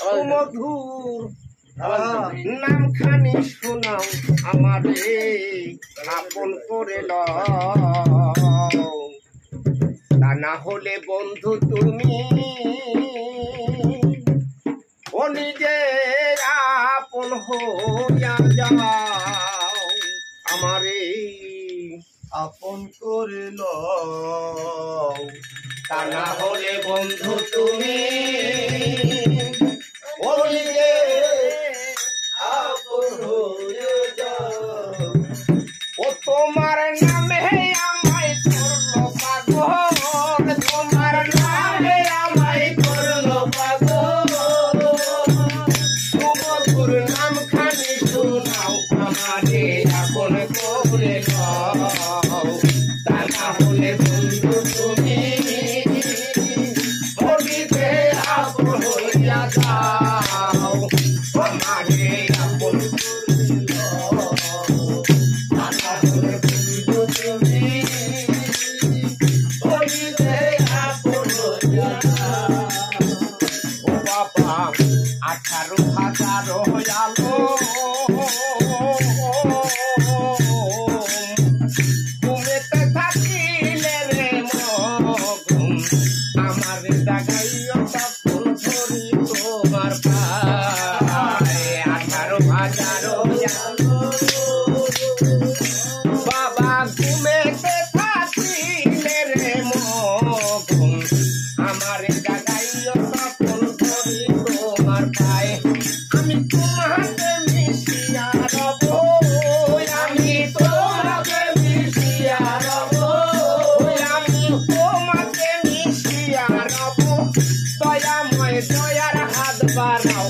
সুমধুর নাম খানি শোনাও আমারে আপন করে লও তা না হলে বন্ধু তুমি ও নিজে আপন হইয়া যাও আমারে আপন করে লও তা না হলে বন্ধু তুমি ও নিজে আপন হয়ে যাও ও তোমার নামে আমায় করলো পাগল তোমার নামে আমায় করলো পাগল সুমধুর নাম খানি শোনাও আমারে আপন করে লও তা না হলে বন্ধু তুমি বলিতে আপন হইয়া যাও আমারে আপন করে লও তা না হলে বন্ধু তুমি বলিতে আপন হইয়া যাও ও বাবা 18,000 হইয়ালো ঘুমেতে থাকিলে রে মগুন আমার জাগাইও তখন ধরি তোমার পায়ে 18,000 হইয়ালো বাবা ঘুমেতে থাকিলে রে মগুন আমার জাগাইও তখন ধরি তোমার পায়ে আমি তোমাকে মিশিয়া রব আমি তোমাকে মিশিয়া রব আমি তোমাকে মিশিয়া রব দয়াময় দয়ার হাত বাড়াও